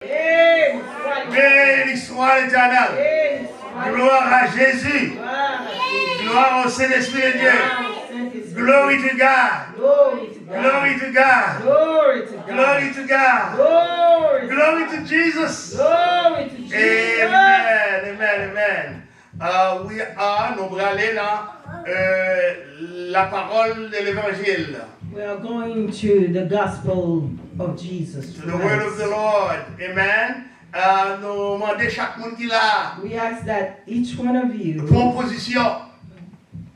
Béni soit l'Éternel. Gloire à Jésus. Gloire au Saint-Esprit de Dieu. Glory to God. Glory to God. Glory to God. Glory to Jesus. Amen. Amen. Amen. Nous allons dans la parole de l'Évangile. We are going to the gospel of Jesus. To the word of the Lord. Amen. Nous demandons chaque monde qui l'a. We ask that each one of you prend position.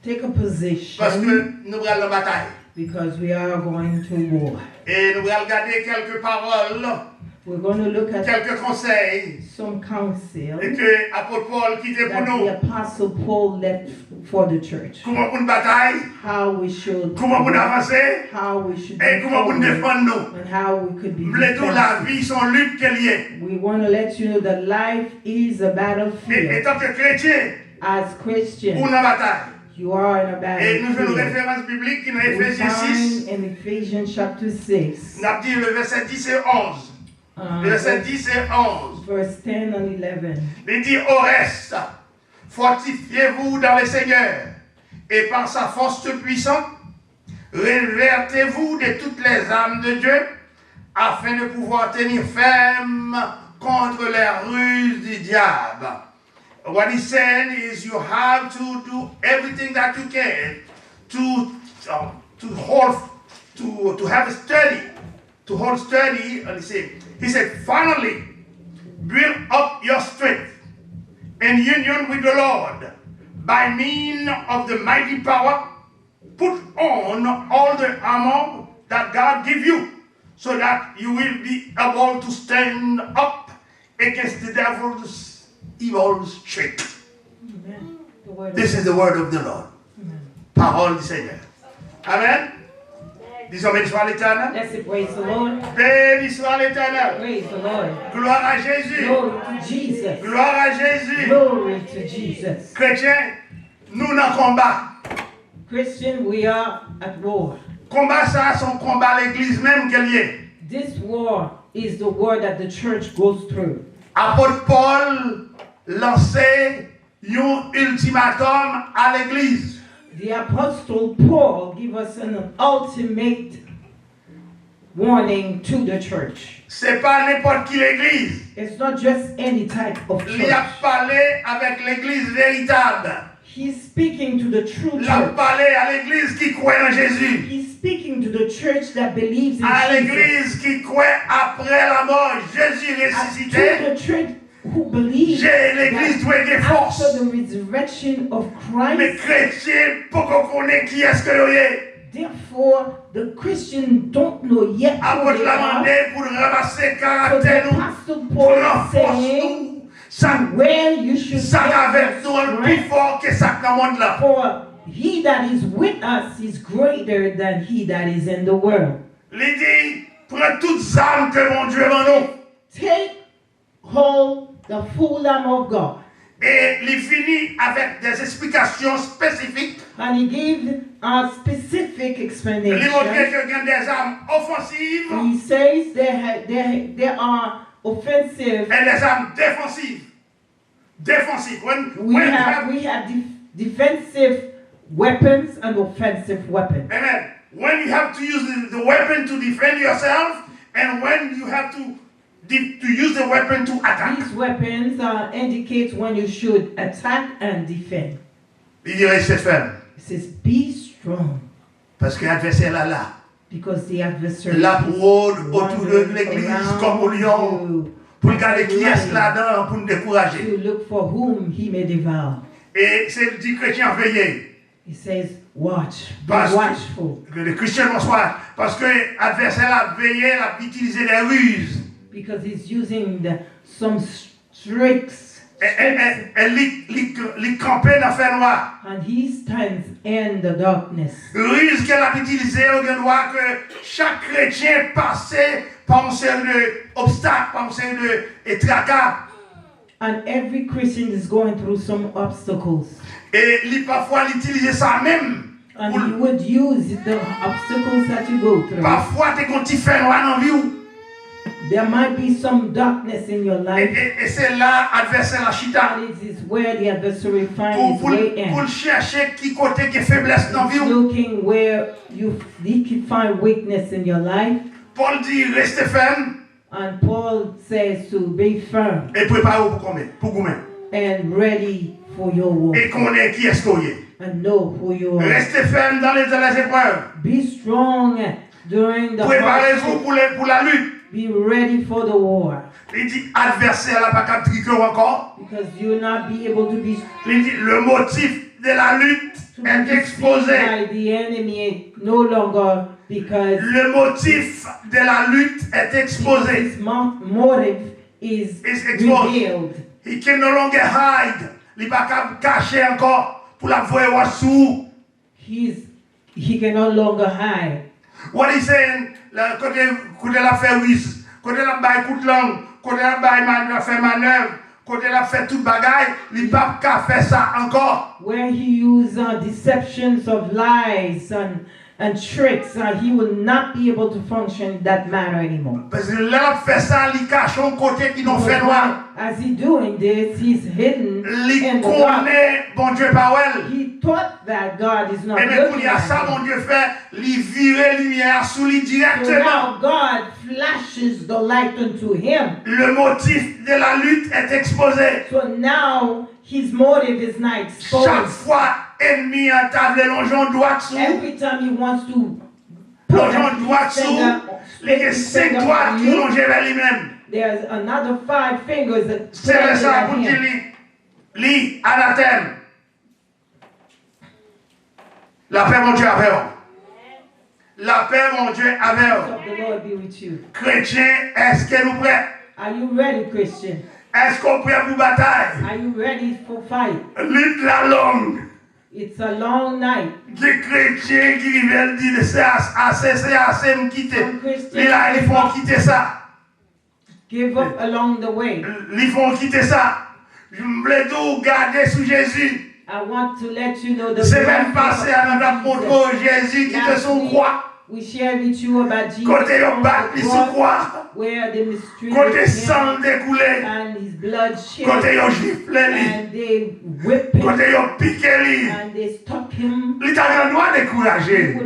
Take a position. Parce que nous allons la bataille. Because we are going to war. Et nous allons regarder quelques paroles. We're going to look at quelques conseils. Some counsel. Et que l'apôtre Paul quittait pour nous. The apostle Paul left for the church. Comment pour une bataille. How we should. Comment pour avancer. How we should. Et comment pour défendre nous. And how we could be. La vie son lutte qu'elle est. We want to let you know that life is a battlefield. Et tant que chrétien. As Christians. Pour la bataille. You are in a battlefield. Et nous faisons une référence biblique dans Éphésiens 6. In Ephesians chapter 6. Nous avons dit le verset 10 et 11. Verset 10 et 11. Verse 10 and 11. Il dit au reste, fortifiez-vous dans le Seigneur et par sa force puissante, revêtez-vous de toutes les armes de Dieu afin de pouvoir tenir ferme contre les ruses du diable. What he's saying is you have to do everything that you can to have a study, to hold steady. And he said, finally, build up your strength in union with the Lord by means of the mighty power. Put on all the armor that God gives you, so that you will be able to stand up against the devil's evil trick. This is the word of the Lord. Amen. Parole du Seigneur. Amen. Disons béni soit l'Éternel. Let's say praise the Lord. Béni soit l'Éternel. Praise the Lord. Gloire à Jésus. Glory to Jesus. Gloire à Jésus. Glory to Jesus. Chrétiens, nous dans combat. Christian, we are at war. Combat ça, son combat l'église même qu'elle est. This war is the war that the church goes through. Apôtre Paul lançait un ultimatum à l'église. The apostle Paul gave us an ultimate warning to the church. C'est pas n'importe qui l'église. It's not just any type of church. Il a parlé avec l'église véritable. He's speaking to the true church. Il a parlé à l'église qui croit en Jésus. He's speaking to the church that believes in à Jesus. l'église qui croit après la mort, Jésus ressuscité. To the church who believes l'église doit être force. after the resurrection of Christ. Mais chrétiens, pourquoi connaît qui est-ce que est? Therefore, the Christians don't know yet who they are. Pour ramasser caractère nous, Apostle Paul is saying where you should for he that is with us is greater than he that is in the world. Il dit, prends toutes armes que mon Dieu m'en donne. Take hold the full armor of God. Et il finit avec des explications spécifiques. And he gave a specific explanation. Il montre qu'il y a des armes offensives. He says there are offensive and des armes défensives. Defensive. We have defensive weapons and offensive weapons. Amen. When you have to use the weapon to defend yourself, and when you have to use the weapon to attack. These weapons indicate when you should attack and defend. Il dit restez ferme. It says be strong. Parce que l'adversaire là. Because the adversary la rôde autour de l'église comme au lion pour garder qui est là-dedans pour nous décourager. To look for whom he may devour. Et c'est dit chrétien veiller. He says watch, be watchful. Que les chrétiens vont soir parce que l'adversaire a veillé, a utilisé des ruses. Because he's using some tricks. Il campait dans le noir. And he stands in the darkness. Ruse qu'elle a utilisé, on voit que chaque chrétien passait par une série d'obstacles, par une série de tracas. And every Christian is going through some obstacles. Et parfois il utilisait ça même. And he would use the obstacles that you go through. Parfois tu es quand tu fais noir dans la vie. There might be some darkness in your life. Et c'est là adversaire la chita. And it is where the adversary finds his Pour way in. chercher qui côté qui faiblesse dans vie. Looking where he can find weakness in your life. Paul dit restez ferme. And Paul says to be firm. Et préparez-vous pour vous-même. And ready for your war. Et connaît qui est-ce qu'on est. And know who you are. Restez ferme dans les épreuves. Be strong during the Préparez-vous hardship. pour la lutte. Be ready for the war. Il dit adversaire là pas capter encore. Because you will not be able to be Il dit le motif de la lutte est exposé. by the enemy no longer because Le motif de la lutte est exposé. his motive is It's exposed. revealed. He can no longer hide. Il pas capable cacher encore pour la voir sous. He can no longer hide. What he's saying, côté la fait whiz, côté la bail coup de langue, côté la bail fait manœuvre, côté la fait toute bagaille, il pas qu'à faire ça encore. Where he used deceptions of lies and tricks, he will not be able to function in that manner anymore. Parce que là fait ça, il cache un côté qui n'ont fait noir. As he doing this, he's hidden Il in the dark. connaît bon Dieu parole. He thought that God is not Et bien, il y looking a at ça, him. mon Dieu fait, il vire lumière sous lui So directement. now God flashes the light unto him. Le motif de la lutte est exposé. So now his motive is not Chaque exposed. fois, ennemi entame les longeons droits sous, Every time he wants to put longeons droits sous, les his 5 finger doigts on qui you, longent vers lui-même. there's another 5 fingers that C'est pointed ça at pour dire him. lui, anathème. La paix, mon Dieu, avec vous. La paix, mon Dieu, avec Peace vous. of the Lord be with you. Chrétien, est-ce que nous prêts? Are you ready, Christian? Est-ce qu'on prêt pour bataille? Are you ready for fight? Lutte la longue. It's a long night. Des chrétiens qui viennent dire c'est assez, me quitter. Some Christians Là, ils font quitter ça. give up along the way. Ils font quitter ça. Je voulais tout garder sous Jésus. I want to let you know the C'est même passé à notre Jesus. montre Jésus qui te son croix. We share with you about Jesus Côté on yon the bat, ils sous cross, croix. where they mistreated Côté him sang découlé. and his blood shed Côté yon giflé li. and they whipped him Côté yon piqué li. and they stuck him. L'Italien doit décourager.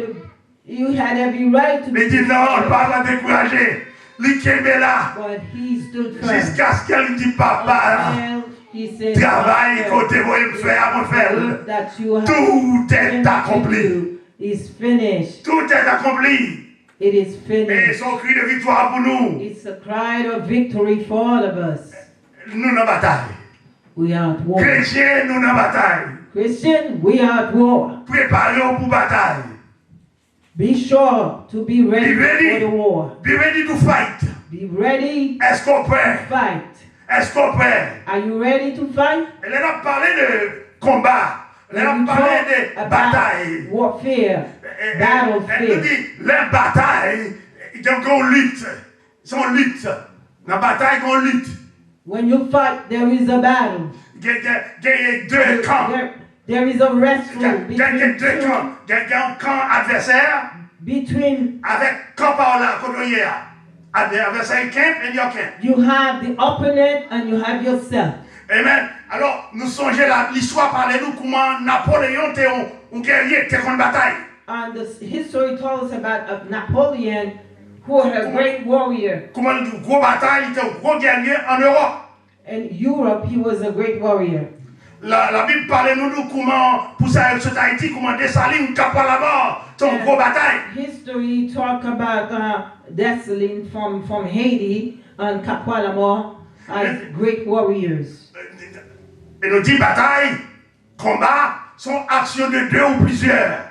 You had every right to Il dit non, pas la décourager. Li kembe là. but he stood firm. Jusqu'à ce qu'elle dit papa. Until he said, Travail "Father, côté vous me faire, mon frère. that you have Tout est given to accompli. you is finished. Tout est accompli. It is Et finished. son cri de victoire pour nous. It's a cry of victory for all of us. Nous dans bataille. We are at war. Chrétiens, nous dans bataille. Christian, we are at war. Préparez-vous pour bataille. Be sure to be ready Be ready. for the war. Be ready to fight. Be ready Est-ce qu'on to prêt? fight. Est-ce qu'on prêt? Are you ready to fight? Elle a parlé de combat. Elle a When we parlé talk de about bataille. warfare, Elle battlefield. nous dit, les batailles, ils ont lutte. Ils sont lutte. Dans la bataille, ils ont lutte. When you fight, there is a battle. Il y a deux camps. There is a Il y a wrestle deux camps. Il y a un camp adversaire between avec camp par là, comme il y a. Adversaire camp et your camp. you have the opponent and you have yourself. Amen. Alors, nous songeons l'histoire parlait nous comment Napoléon était un guerrier qui était contre bataille. And the history tells us about Napoleon, who was a great warrior. Comment une gros bataille, il était un gros guerrier en Europe. In Europe, he was a great warrior. La Bible parlait nous comment pour ça sur Haïti, comment Dessalines capable la mort, c'est une grosse bataille. History talk about Dessalines from Haiti and Capoelamore as great warriors. Et nous dit bataille, combat, sont actions de deux ou plusieurs.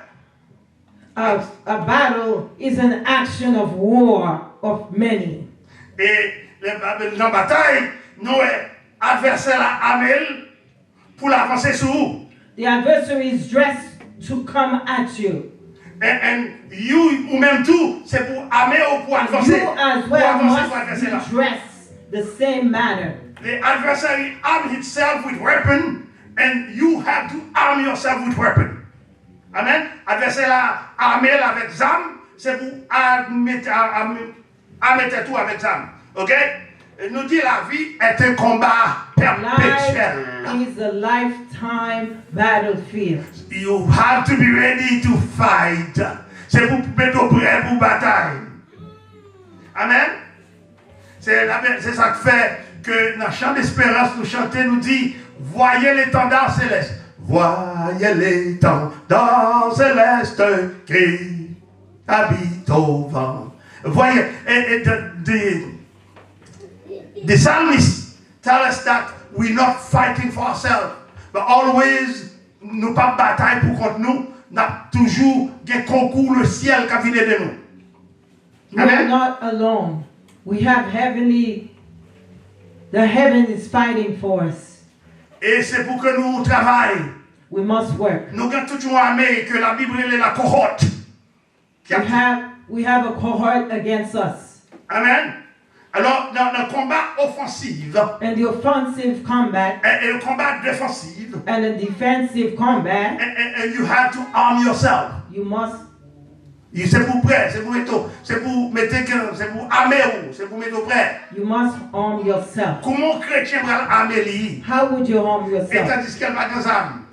A battle is an action of war of many. Et dans la bataille, nous adversaire à Amel pour l'avancer sur vous. The adversary is dressed to come at you. And you ou même tout, c'est pour amener ou pour avancer. You as Pour well avancer must pour adversaire là. be dressed the same manner. The adversary arm himself with weapon, and you have to arm yourself with weapon. Amen. Adversaire là, armé avec zam, c'est pour armer tout avec zam. Ok? Nous dit la vie est un combat perpétuel. Life is a lifetime battlefield. You have to be ready to fight. C'est pour mettre prêt pour bataille. Amen. C'est ça qui fait que dans le chant d'espérance, nous chantons, nous dit, voyez l'étendard céleste. Voyez l'étendard céleste qui habite au vent. Voyez, the psalmist tell us that we're not fighting for ourselves, but always nous pas bataille pour contre nous, nous toujours des concours le ciel qui vient de nous. We are not alone. We have the heaven is fighting for us. Et c'est pour que nous travaillions. We must work. Nous avons toujours armé que la Bible est la cohorte. We have a cohort against us. Amen. Alors, dans le combat offensif, and the offensive combat, et le combat défensif, and the defensive combat, and you have to arm yourself. You must. C'est pour prêt, c'est pour armer, c'est pour mettre prêt. You must arm yourself. Comment chrétien va armer lui? How would you arm yourself? Et tandis qu'elle va dans armes.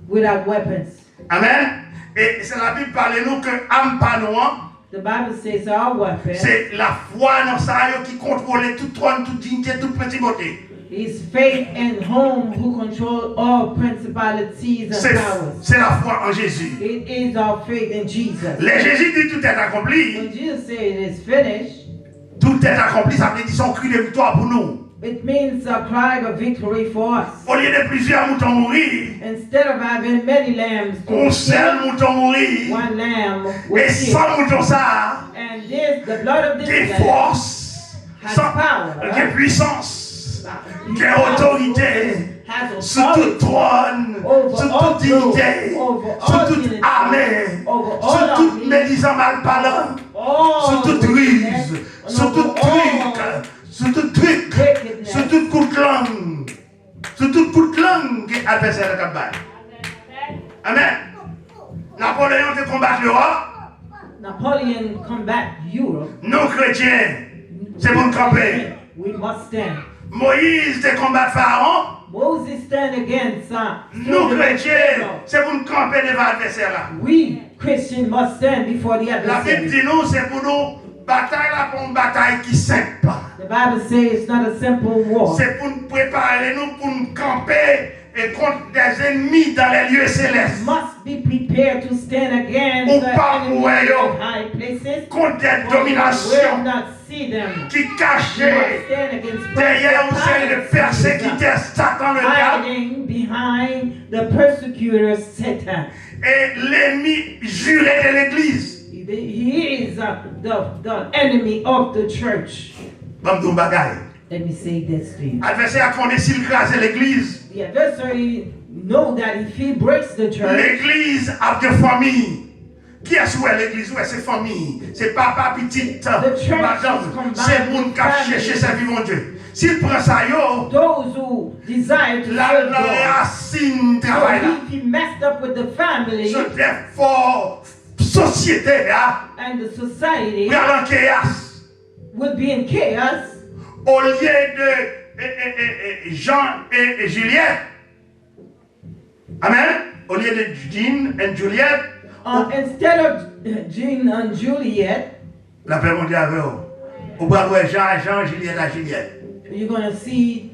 Without weapons. Amen. Et c'est la Bible parle nous que arme pas nous. The Bible says our weapon. C'est la foi dans ça qui contrôle tout trône, toute dignité, toute principauté. Is faith in whom who control all principalities and powers. C'est la foi en Jésus. It is our faith in Jesus. Les Jésus dit tout est accompli. When Jesus said it is finished. Tout est accompli, ça veut dire son cri de victoire pour nous. It means a cry of victory for us. Au lieu de plusieurs moutons mourir, instead of having many lambs, un seul mouton mourir, one lamb et sans mouton ça, and this, the blood of this des forces, des puissances, des autorités, sur tout trône, sur toute dignité, sur toute armée, sur toute médisant malparlant, sur toute ruse, sur tout truc, sur tout truc, sur toute coup de langue, sur toute coup de langue qui est adversaire de combat. Amen. Napoléon te combat l'Europe. Napoleon combat Europe. Nous chrétiens, c'est pour nous camper. We must stand. Moïse te combat Pharaon. Moses stand against nous chrétiens, c'est pour nous camper devant l'adversaire là. We Christians must stand before the adversary. La Bible dit nous, c'est pour nous bataille là pour une bataille qui simple. The Bible says it's not a simple war. C'est pour nous préparer nous pour nous camper et contre des ennemis dans les lieux célestes. Must be prepared to stand against the enemies of high places. Contre des dominations qui cachaient derrière une série de persécuteurs Satan le diable. Behind the persecutor Satan. Et l'ennemi juré de l'Église. He is the enemy of the church. Let me say this to you. L'adversaire connaît s'il crase l'Église. The adversary know that if he breaks the church. L'Église a des familles. Qui est-ce où est l'Église? Où est ses familles? C'est papa, petite, madame. C'est moun qui a cherché sa vie, mon Dieu. S'il prend ça, yo, those who desire to la racine travaille là. If he messed up with the family. So therefore, société là. And the society. We are in chaos. Will be in chaos. Au lieu de Jean et Juliette. Amen. Au lieu de Jean et Juliette. Instead of Jean and Juliet. La paix mondiale avec vous. Au bras de Jean, Juliette à Juliette. You're going to see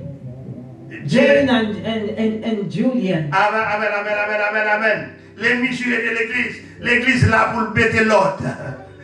Jane and Julian. Amen, amen, amen, amen, amen, amen. L'ennemi juré de l'église. L'église là pour bêter l'ordre.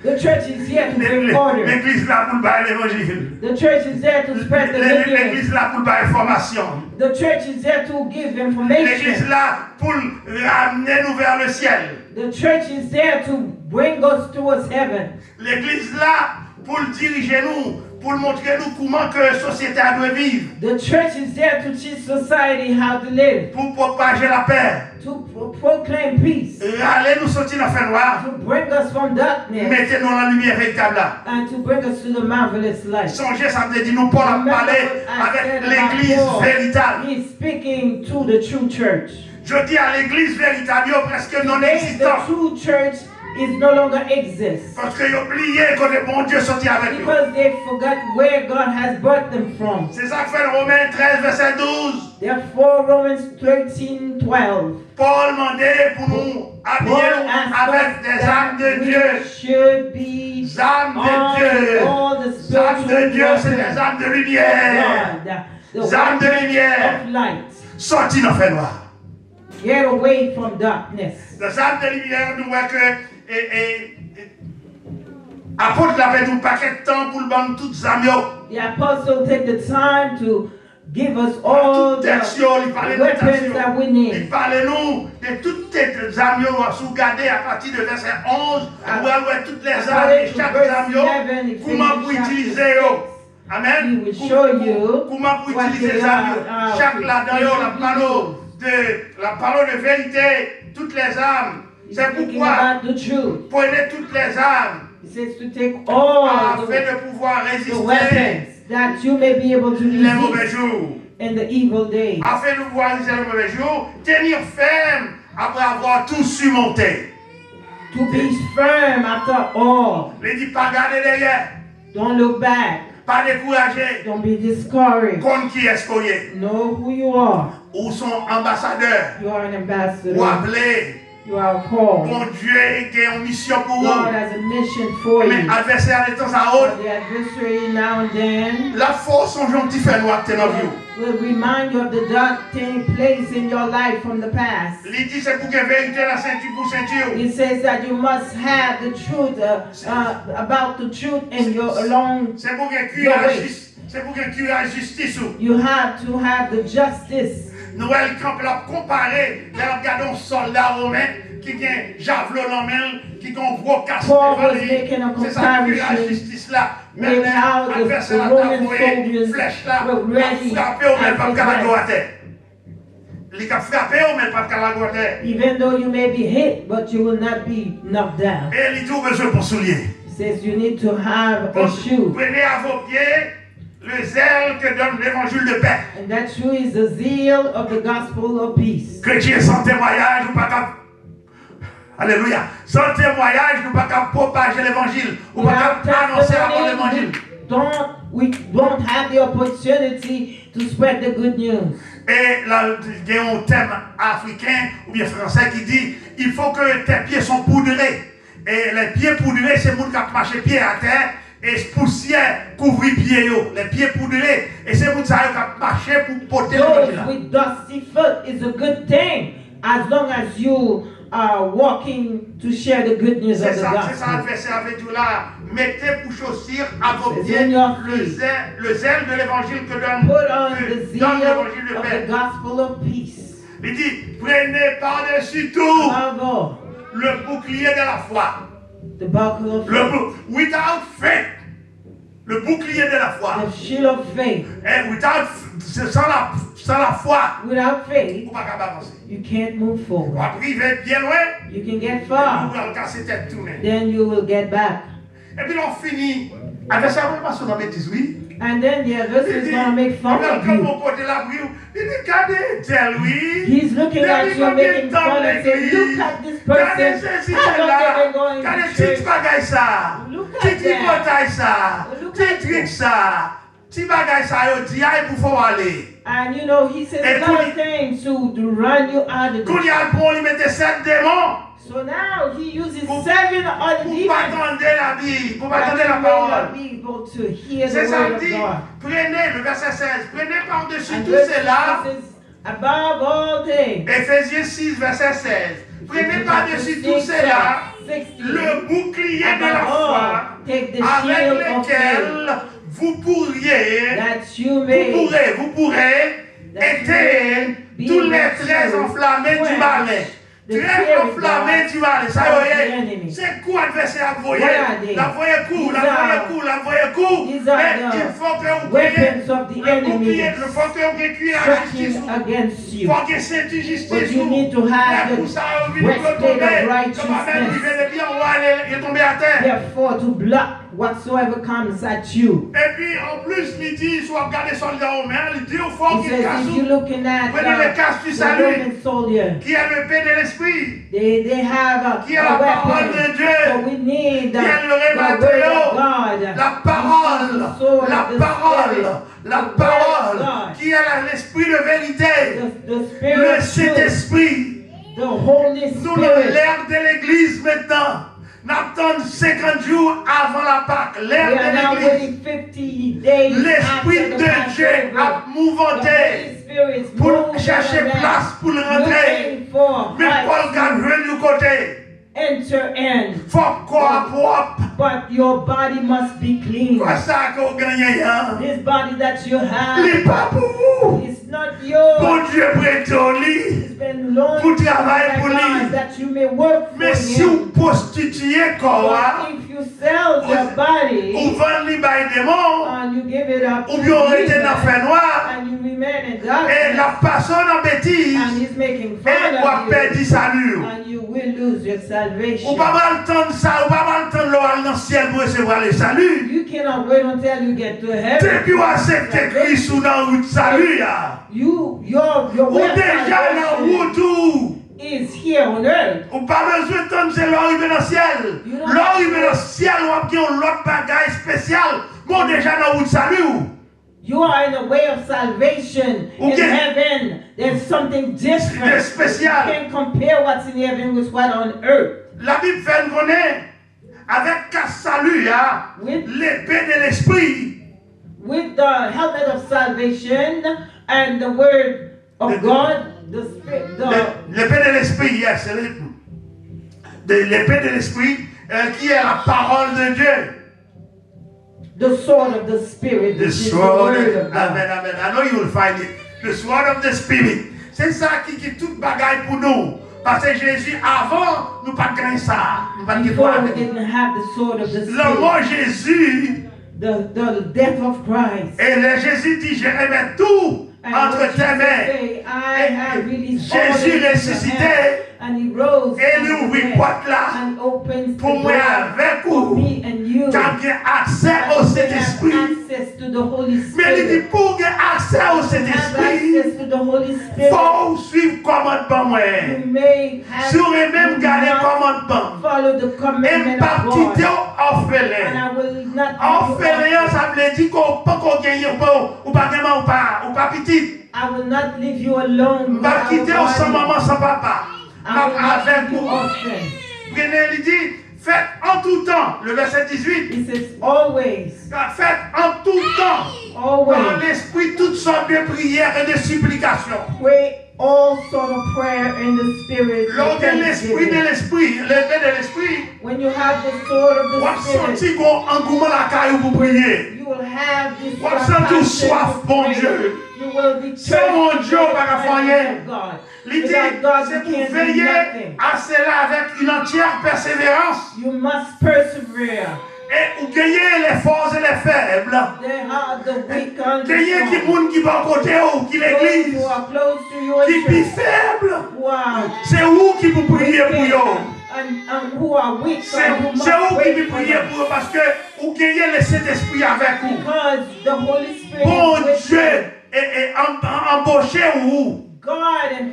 The church is here to bring order. L'église là pour bailler l'évangile. The church is there to spread the good news. L'église là pour bailler information. The church is there to give information. L'église là pour ramener nous vers le ciel. The church is there to bring us towards heaven. L'église là pour diriger nous, pour montrer nous comment que la société doit vivre. The church is there to teach society how to live. Pour propager la paix. To proclaim peace. Allez nous sortir dans la fin noire. To bring us from darkness. Mettez-nous la lumière véritable là. And to bring us to the marvelous light. Songez, ça veut dire nous Paul a parlé avec l'église véritable. He's speaking to the true church. Je dis à l'église véritable, presque non The existante. true church is no longer exists. Parce qu'ils ont oublié que le bon Dieu sorti avec eux. Because they forgot where God has brought them from. C'est ça que fait le Romains 13, verset 12. Therefore, Romans 13:12. Paul demandait pour nous habiller avec des âmes de Dieu. Should be Âmes de Dieu. all the Âmes de Dieu, c'est des spiritual âmes de lumière. God, the âmes de weapons lumière. of light. Sortis dans le fait noir. Get away from darkness. Les âmes de lumière, nous voyons que apôtre l'avait nous paquet de temps pour le ban toutes âmes. The apostle take the time to give us all Toute the texte, il parlait de weapons that we Il need. parlait nous de toutes les âmes, si vous regardez à partir de verset 11, vous voyez toutes les âmes et chaque âme, comment vous utiliser. Amen. He will show you Comment vous what utilisez they les âmes. are. Chaque là-dedans, la parole de vérité, toutes les âmes. C'est Speaking pourquoi about the truth. prenez toutes les âmes He says to take all afin the de pouvoir the résister weapons that you may be able to les mauvais resist jours. in the evil days. Afin de pouvoir résister les mauvais jours, tenir ferme après avoir tout surmonté. To be firm after all. Il dit pas garder derrière, Don't look back. pas décourager. Don't be discouraged. Contre qui est-ce qu'on est? Know who you are. Ou son ambassadeur. You are an Ou ambassador. appelé. You are called. Bon Dieu a une mission pour God vous. has a mission for Mais you. adversaire de temps à For autre, the adversary now and then la force son gentil fait noir que dans vous. will remind you of the dark thing place in your life from the past. Il dit c'est pour que vérité la ceinture pour ceinture. It says that you must have the truth about the truth in your along. C'est pour que cuire c'est pour que cuire la justice. You have to have the justice. Noël camp l'a comparé, là regardons soldat romain qui a un javelot en main, qui a un gros casque Paul devant was lui. making a C'est ça la comparison justice là. with Maintenant, how adversaire the a Roman envoyé soldiers flèche là, were ready frappé au même pas at de his calago à right. terre. Il a frappé au même pas de calago à terre. Even though you may be hit, but you will not be knocked down. Et il dit au besoin pour soulier. It says you need to have a shoe. Prenez à vos pieds le zèle que donne l'évangile de paix. And that shoe is the zeal of the gospel of peace. Chrétien sans témoignage, nous pas capable. Alléluia. Sans témoignage, nous pas capable propager l'évangile. Ou pas capable annoncer la bonne évangile. We don't have the opportunity to spread the good news. Et là, il y a un thème africain ou bien français qui dit il faut que tes pieds sont poudrés. Et les pieds poudrés, c'est le monde qui marche pied à terre. Et poussière couvre pieds. Les pieds poudrés. Et c'est le monde qui marche pour porter l'évangile. Those with dusty foot is a good thing as long as you are walking to share the good news of the C'est ça, gospel. l'adversaire avait dit là. Mettez pour chaussir à vos C'est pieds your le zèle de l'évangile que donne Put on the donne zeal l'évangile de of paix. the gospel of peace. Il dit, prenez par-dessus tout Above all, le bouclier de la foi. the buckle of faith, Without faith. Le bouclier de la foi. the shield of faith. Et sans la foi, Without faith, vous ne pouvez pas avancer. you can't move Vous forward. arrivez bien loin, You can get vous far, allez casser tête tournée. then you will get back. Et puis on finit avec ça, on passe dans mes 18. And then the adversary is going to make fun of Comme you. mon côté là, il dit, regardez, tel lui. He's looking at you, making fun and saying, look at this Regardez person. ceci, How long là. they've been going Regardez, to petit church? bagay ça. Look at Petit that. bataille ça. Look Petit at truc that. ça. Petit bagay ça, yo, dis, aïe, pour faut aller. And you know, he says a lot of things to run you out of Quand il y the a le bon, il mettait 7 démons. So now he uses Pour- 7 other Pour demons pas attendre la Bible, pour pas that attendre la you may parole. not be able to hear the C'est ça, word il of dit, God. prenez, le verset 16, prenez par-dessus And tout verse cela. 6 says, above all things, Éphésiens 6, verset 16. Prenez par-dessus tout cela le bouclier de la foi take the avec shield of faith, lequel vous pourriez, that you may vous pourrez éteindre tous les traits enflammés du mal. Traits enflammés du mal. Ça y est, c'est quoi l'adversaire à voyer? La voyer coup, la voyer coup, la voyer coup. Mais il faut que vous priez weapons of the le bouclier, enemy il faut que vous cuiez la justice. striking against Il you. faut que c'est une justice. But you need to have Pour the ça, vous venez de breastplate tomber. of Comme même, il righteousness. vient de bien, il est tombé à terre. Therefore, to block whatsoever comes at you. Et puis en plus, il dit, soit regarder soldat romain, il dit au fond He qu'il casse says, if you're looking at prenez le casque du the salut, Roman soldier, qui a le paix de l'esprit, they have qui a la parole weapon. de Dieu, So we need qui a le the word rématériau, of God. la parole, The sword la of the parole, Spirit. la The word of parole, God. qui a l'esprit de vérité, The Spirit le of truth. Saint-Esprit. The Holy Nous, Spirit. l'ère de l'église maintenant, n'attendons 50 jours avant la Pâque. We L'ère are now de l'église. waiting 50 days L'Esprit after the de Dieu Passover. a mouvementé pour chercher place pour le rentrer. Mais Paul garde du côté. Enter in, Faut corps propre. but your body must be clean. Pas ça qu'on gagne. Hein? This body that you Il have n'est pas pour vous. is not yours. Bon Dieu prête au lit. It's been loaned Pour to you travailler by pour lui. God that you may work for Mais si vous Him. prostituez corps, But if you sell your ou body vendez les bails démons, and you give it up ou to bien on était dans le fait Jesus, noir, and you remain in et darkness, la personne en bêtise, and He's making et fun on a of perdu you, salut. and you will lose your Ou salvation. pas mal temps ça, ou pas mal temps l'oral dans le ciel pour recevoir le salut. You cannot wait until you get to heaven. Depuis qu'on accepte Christ ou dans la route salut, Your ou way of déjà dans la salvation route, is here on earth. ou pas besoin de temps c'est l'arrivée dans le ciel. L'arrivée dans le ciel, ou a bien l'autre bagaille spécial, bon déjà dans la route salut. You are in the way of salvation. In Okay. heaven, there's something different. C'est spécial. You can't compare what's in heaven with what's on earth. La Bible fait nous connaître avec qu'un salut, With, l'épée de l'esprit. with the helmet of salvation and the word of God, the spirit, L'épée de l'esprit, yes, l'épée de l'esprit qui est la parole de Dieu. the sword of the spirit, The which is the sword, word of God. amen, amen. I know you will find it. The sword of the spirit. C'est ça qui est toute bagaille pour nous. Parce que Jésus, avant, nous pas gagné ça. Nous pas gagné Before we quoi. didn't have the sword of the Le mot spirit, Jésus, the death of Christ. et le Jésus dit, je remets tout And entre what tes Jesus mains. say, I have released all Jésus into your ressuscité, hand. And he rose et from lui the ouvrit dead porte là and opens the pour moi door avec for vous. me and you. Tu as accès au And we have Saint-Esprit. access to the Holy Mais il dit, Spirit. pour avoir accès au We have Saint-Esprit, access to the Holy Spirit. faut suivre commandement moi. You may have Si on est même you garder must commandement, follow the et commandment of partie God. de And orphelin. I will not Orphelin, ça veut dire qu'on peut qu'on gagne ou pas gamin ou pas petit. I will not leave you alone. Pas without quitter sans body. maman, sans papa. I will not Avec leave you vous. orphan. Prenez, il dit, faites en tout temps, le verset 18. He says always, Faites en tout temps, par always. l'esprit, toutes sortes de prières et de supplications. Pray all sort of prayer in the spirit. with Lors de l'esprit thanksgiving. l'épée de l'esprit, When you have the sword of on va the spirit, sentir qu'on engouement la caille pour prier. you will have this On va sentir soif, to bon pray. Dieu. You will be C'est mon thirsty Dieu, for the pas qu'à presence faire of God. L'idée, Without God, c'est you pour can't do veiller nothing. à cela avec une entière persévérance. You must persevere. Et vous gagnez les forts et les faibles. They are the weak and the Gagnez qui strong. monde qui va à côté ou qui Those l'église, who are close to you qui and est church, faible. who are C'est vous qui vous priez pour wicked eux. and who are weak C'est and who vous must qui wait vous for priez them. pour eux parce que vous gagnez le Saint-Esprit avec vous. Because the Holy Spirit Bon is with Dieu you. est embauché vous God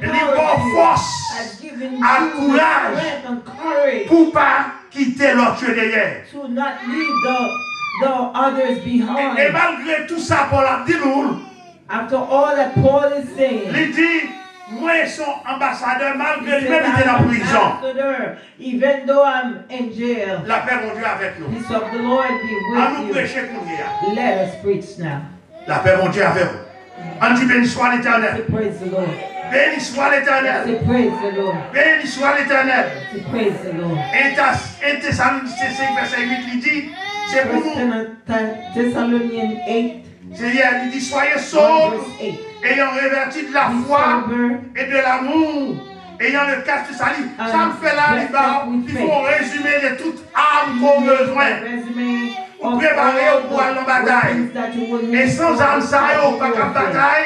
bonne empowered you, force, has given à you courage, strength and courage pour ne pas quitter l'autre derrière. to not leave the others Et behind. malgré tout ça, Paul a dit nous, After all that Paul is saying, il dit, moi je suis ambassadeur he malgré said, lui-même il était I'm en an prison. ambassador, even though I'm in jail. La paix mon Dieu avec nous. Peace of the Lord be À nous with you. prêcher pour nous. Let us preach now. La paix mon Dieu avec vous. On dit béni soit Say l'Éternel. praise the Lord. Béni soit l'Éternel. Say praise the Lord. Béni soit l'Éternel. Say praise the Lord. Et Thessaloniciens 5 verset 8 il dit, c'est pour nous. Thessalonians 8, C'est hier, il dit, soyez 1 sobres, verse 8. ayant revêtu de la Be foi sober, et de l'amour, ayant le casque du salut. And Ça me fait là, les gars, with il faith. faut résumer de toutes armes qu'on a besoin. resume Pour of préparer all pour aller en the bataille. weapons that you will Et need sans for armes, the ça y est, pas qu'à warfare. bataille.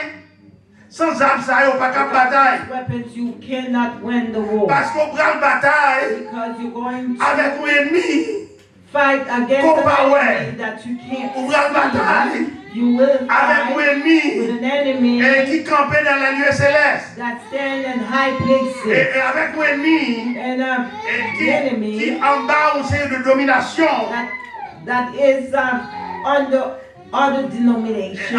Sans armes, ça y est, pas qu'à bataille. Weapons, you cannot win the war. Parce qu'on prend la bataille Because you're going avec to un ennemi fight against Combat, an ouais. enemy that you can't Ouvrir la bataille see. You will avec fight mon with ennemi an enemy et qui campait dans les lieux célestes. that stand in high places. Et avec mon ennemi And et the enemy qui en bas on sait de domination. that is under other denominations,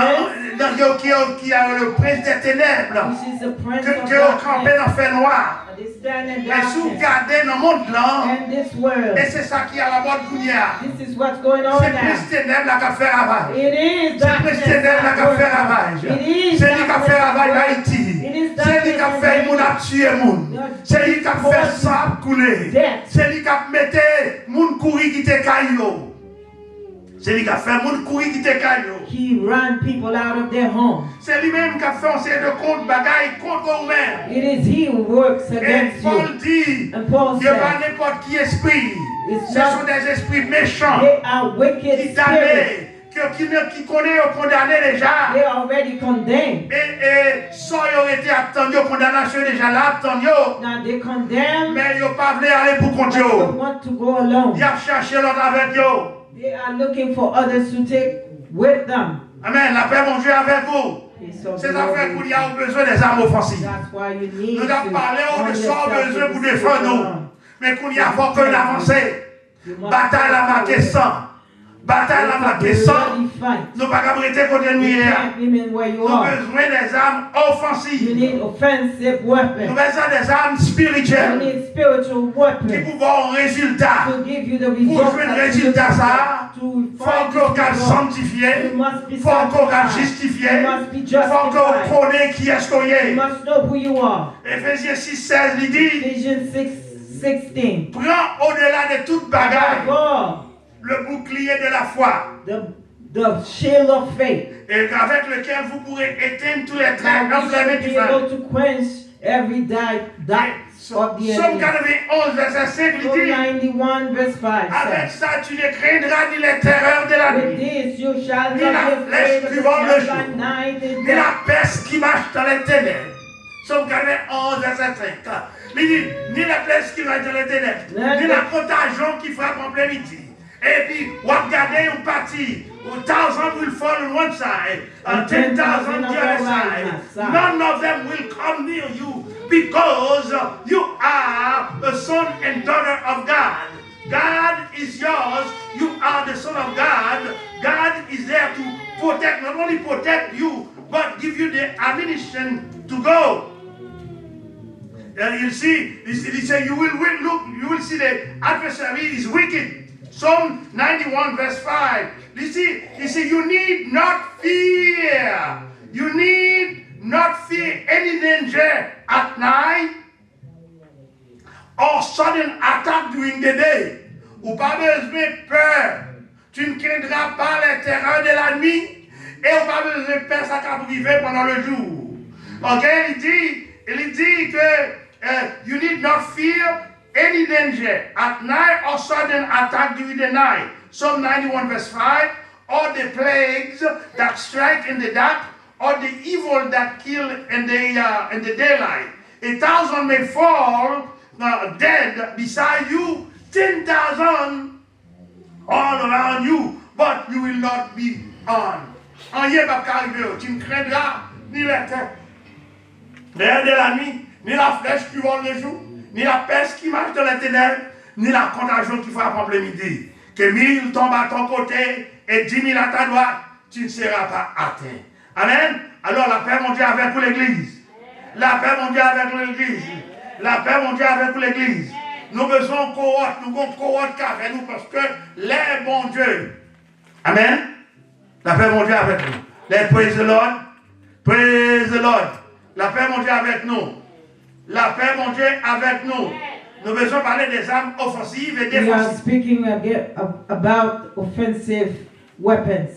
Qui a le prince des ténèbres, which is the prince of qui a campé darkness. dans le fait noir. They stand in Et sous darkness. garder dans le monde là, And this world, et c'est ça qui est à la mode Kounia. this is what's going on C'est now. plus ténèbres là qui a fait ravage. It is C'est darkness plus ténèbres là qui a fait that ravage. works. It is C'est lui qui a fait ravage darkness d'Haïti. It is C'est lui qui a darkness fait that moun a tué moun. C'est lui qui a fait sang couler. Death. C'est lui qui a mis moun courir qui te caillou. C'est lui qui a fait moun courir qui te caillou. He run people out of their home. C'est lui-même qui a fait un série de comptes bagailles contre vous-même. It is he who works Et against Paul you. dit, And Paul il n'y a pas said, n'importe qui esprit. It's Ce not- sont des esprits méchants they are qui wicked spirits. damnés, qui connaissent condamné déjà. They are already condemned. Et sans y aurait été attendu, condamnation déjà là, attendu. Now they condemn, Mais ils n'ont pas voulu aller pour contre but they eux. want to go alone. Ils ont cherché l'autre avec eux. They are looking for others to take with them. Amen. La paix, mon Dieu, avec vous. So C'est affaire qu'il y a besoin des armes offensives. that's why you need Nous to avons parlé arm de sans yourself besoin with pour the défendre spiritual nous. arm. Mais qu'il y a fort que l'avancée. You must Bataille la marqué sang. Bataille la marqué sang. bloody fight. Nous ne pouvons pas arrêter contre nous You hier. can't remain where you Nous are. avons besoin des armes You offensives. need offensive Nous avons weapons. besoin des armes You spirituelles need spiritual qui weapons pouvent avoir un résultat. to give you the Pour results jouer le that you résultat, look ça, for. To faut find encore this qu'à result. sanctifier. You must be Faut encore qu'à sanctified. justifier. You must be Faut encore justified. connaître qui est-ce qu'on You est. must know who you are. Éphésiens 6:16 il dit, Ephesians 6:16. prends au-delà de toute bagarre Above all, le bouclier de la foi, the shield of faith. et avec lequel vous pourrez éteindre tous les traits That we enflammés should du be feu. able to quench every dart of the Somme enemy. 91, verset 5, il Psalm dit, 91 verse 5 avec says, ça tu ne craindras ni les terreurs de la with nuit, this you shall Ni la not be flèche afraid of qui the vole le terror jour, by night, ni and la peste qui marche dans les ténèbres. Somme 91, verset 5. Il dit, ni la peste qui marche dans les ténèbres, ni la contagion qui frappe en plein midi. Et puis, on va regarder une partie, 1,000 will fall on one side, and 10,000 on the other side. None of them will come near you because you are a son and daughter of God. God is yours. You are the son of God. God is there to protect, not only protect you, but give you the ammunition to go. And you see, he said, you will see the adversary is wicked. Psalm 91 verse 5. You see, you need not fear. You need not fear any danger at night or sudden attack during the day. Ou pas besoin de peur. Tu ne craindras pas les terreurs de la nuit et ou pas besoin de peur ça qui privé pendant le jour. Ok, il dit que you need not fear any danger at night or sudden attack during the night. Psalm 91 verse 5, or the plagues that strike in the dark, or the evil that kill in the daylight. 1,000 may fall dead beside you, 10,000 all around you, but you will not be harmed. Rien va t'arriver, tu ne craindras ni la terre de la nuit, ni la flèche qui vole le jour, ni la peste qui marche dans les ténèbres, ni la contagion qui frappe en plein midi. Que 1000 tombent à ton côté et 10 000 à ta droite, tu ne seras pas atteint. Amen. Alors la paix, mon Dieu, avec pour l'Église. La paix, mon Dieu, avec l'Église. La paix, mon Dieu, avec pour l'Église. Nous besoin de cohorte, nous avons cohorte avec nous parce que les bons dieux. Amen. La paix, mon Dieu, avec nous. Let's praise the Lord. Praise the Lord. La paix, mon Dieu, avec nous. La paix, mon Dieu, avec nous. Nous besoin de parler des armes offensives et we are défensives. speaking about offensive weapons.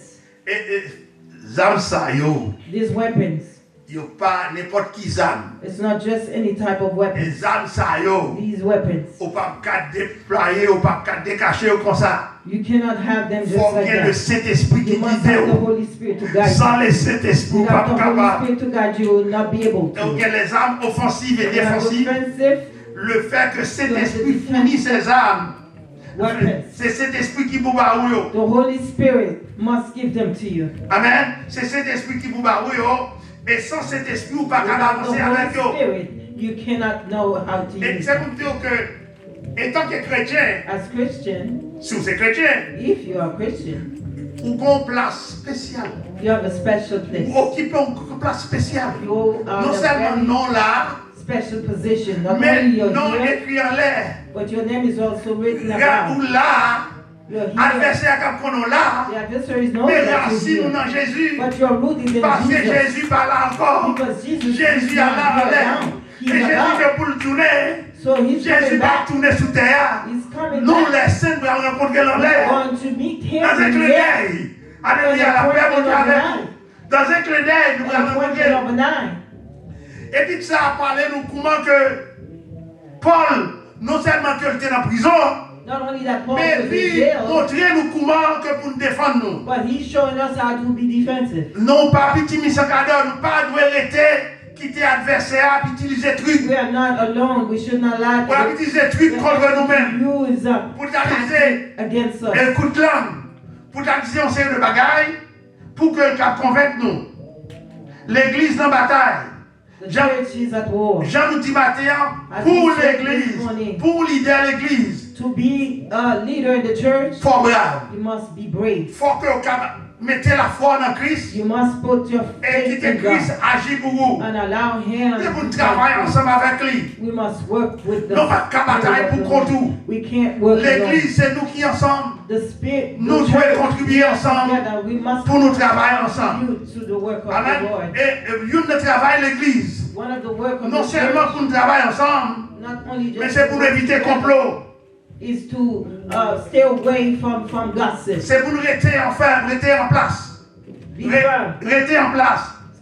Et armes ça, yo. These weapons, Yo pas n'importe qui arme. it's not just any type of weapon. Les armes ça, yo. These weapons, Ou pas qu'à déployer, ou pas qu'à décacher comme ça. you cannot have them just Faut like qu'il y ait le that. Saint-Esprit qui You must guide. have the Holy Spirit to guide Sans you. le Saint-Esprit, ou Without pas the Holy capable. Spirit to guide you, you will not be able Donc, il y to. a les armes offensives et You have défensives. offensive, Le fait que Saint-Esprit fournit ses armes weapons. C'est cet esprit qui vous barre. The Holy Spirit must give them to you. Amen. C'est cet esprit qui vous barre. Et sans cet esprit, vous ne pouvez pas avancer avec Without the eux. Holy Spirit, you cannot know how to Et use c'est it. pour dire que, étant que chrétien, As Christian, si vous êtes chrétien, if you are Christian, vous avez une place spéciale. you have a special place. Vous occupez une place spéciale. You are Non in a seulement very non là, special position. Not mais only you're non here, écrit en l'air. but your name is also written Regarde about. où là, You're here. adversaire qui qu'on là, The adversaries know mais that you're racine here. dans Jésus. But your root is in Parce que Jesus. Jésus parle encore. Because Jesus Jésus is a not là en here l'air. now. Et He's Jésus about. fait pour le tourner. So he's Jésus coming va back. tourner sous terre. He's coming Nous, back. les saints, nous allons rencontrer dans We're l'air. going to meet him Dans un in clin the air. d'œil. Alléluia, la paix mon Dieu avec nous. Dans un clin d'œil, nous On allons the rencontrer. of an eye. Et puis ça a parlé nous comment que Paul, non seulement qu'il était en prison, Not only that Paul mais was in lui jail, montrer nous comment que pour nous défendre nous. but he's showing us how to be defensive. Non pas petit misacadeur, nous pas doit arrêter, quitter adversaire, puis utiliser trucs. We are not alone. We should not allow Pour utiliser trucs contre nous-mêmes. use Pour t'amuser. against us. Écoute langue. Pour t'amuser on sait de bagaille. Pour que le cap convainque nous. L'église dans la bataille. The church is at war. Jean nous dit matin, pour l'église, pour leader l'église, To be a leader in the church, faut brave. you must be brave. Faut que vous mettez la foi dans Christ You must put your et faith quitter in God Christ agir pour vous. and allow Him Et vous to travaillez fight. ensemble avec lui. We must work with the Non pas qu'à bataille pour contre tout. We can't work alone. L'église, c'est nous qui ensemble. The spirit, Nous the devons church, contribuer ensemble together, we must pour nous travailler ensemble. contribute to the work of Amen. the Lord. Et une de travail l'église. One of the work of Non the seulement church, pour nous travailler ensemble, not only mais just c'est pour nous éviter complot. is to stay away from gossip. C'est pour nous rester en place. Be firm. Rester en place.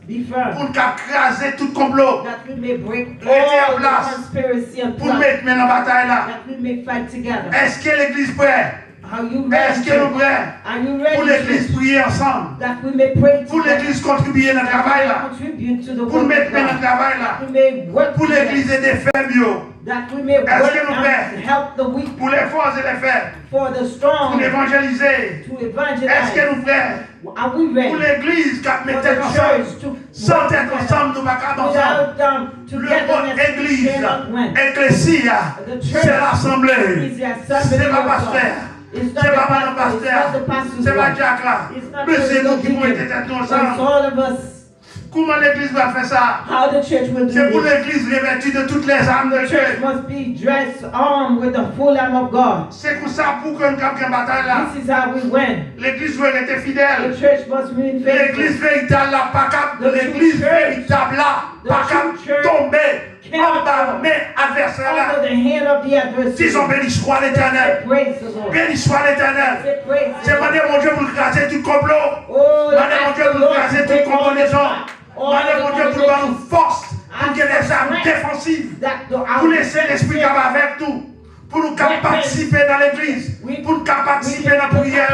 Be firm. Pour nous écraser tout complot. That we may break Restez en all the place. conspiracy and Pour nous plot. mettre dans la bataille là. That we may fight together. Est-ce que l'église prête? Are you Est-ce ready? que nous prêts? Are you Pour ready? l'église prier ensemble. That we may pray Pour together. l'église contribuer dans le travail là. Contribute to the Pour work mettre of dans le God. travail là. That we may work Pour together. l'église aider faibles yo. That we may work Est-ce que nous and prêts? help the weak Pour les forts et les faibles. for the Pour strong évangéliser. to Est-ce evangelize. que nous prêts? Are we Pour ready l'église qui for met the tête ensemble. church to Sans work tête together ensemble, nous ne pouvons pas ensemble. without Le mot togetherness? église, cannot win. ecclésia, The church c'est l'assemblée. is the assembly C'est pas of pasteur. God. It's not C'est the pas le pastor, it's pasteur. not the pastor's C'est pas work. Jack là. It's not Mais c'est the nous qui deacon. pouvons être It's ensemble. all of us. Comment l'église va faire ça? How the church will do C'est pour this. l'église revêtue de toutes les armes de The Dieu. church must be dressed, armed with the full arm of God. C'est pour ça pour que nous campions bataille là. This is how we win. L'église doit être The fidèle. church must remain L'église faithful. véritable là, pas cap. The L'église true church. véritable là, The pas cap true church tomber en cannot bas, mais adversaire là. Under the hand of the adversary. Disons béni soit l'éternel. Praise the Lord. Béni soit l'éternel. Say praise the C'est Lord. demandé mon Dieu pour craser tout complot. Oh, Demandez mon ask Dieu the pour Lord craser to toute break all the combinaison. trap, all Demandez the mon Dieu pour nous combinations. force, pour qu'il y ait des armes défensives, that the pour laisser l'esprit qui va avec nous, pour nous participer dans l'église, pour nous participer dans la prière,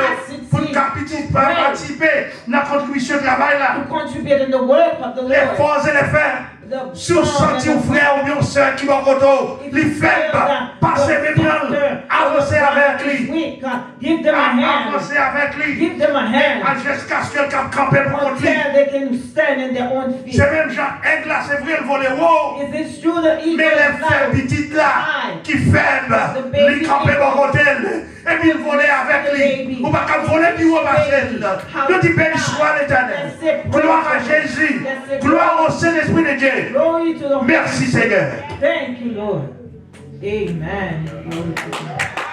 pour nous participer dans la contribution au travail là. to contribute in the work of the Les Lord. forces et les frères, The si vous sentez un frère ou bien une soeur qui va au côté, les faibles, passez mes prendre, avancez avec lui, weak, give them a hand. avancez avec lui, Give them a hand jusqu'à ce qu'elle campe pour contre lui. until they can stand in their own feet. C'est même Jean Aigle là, c'est vrai, le volet haut. Is it true that Mais eagle les is faibles loud? petites là, qui faibles, les camper pour côté, et puis ils volaient avec lui. Ou pas qu'à voler puis on va faire. Nous disons béni soit l'éternel. Gloire à Jésus. Gloire au Saint-Esprit de Dieu. Glory to the Merci Seigneur. Thank you, Lord. Amen. Glory to God.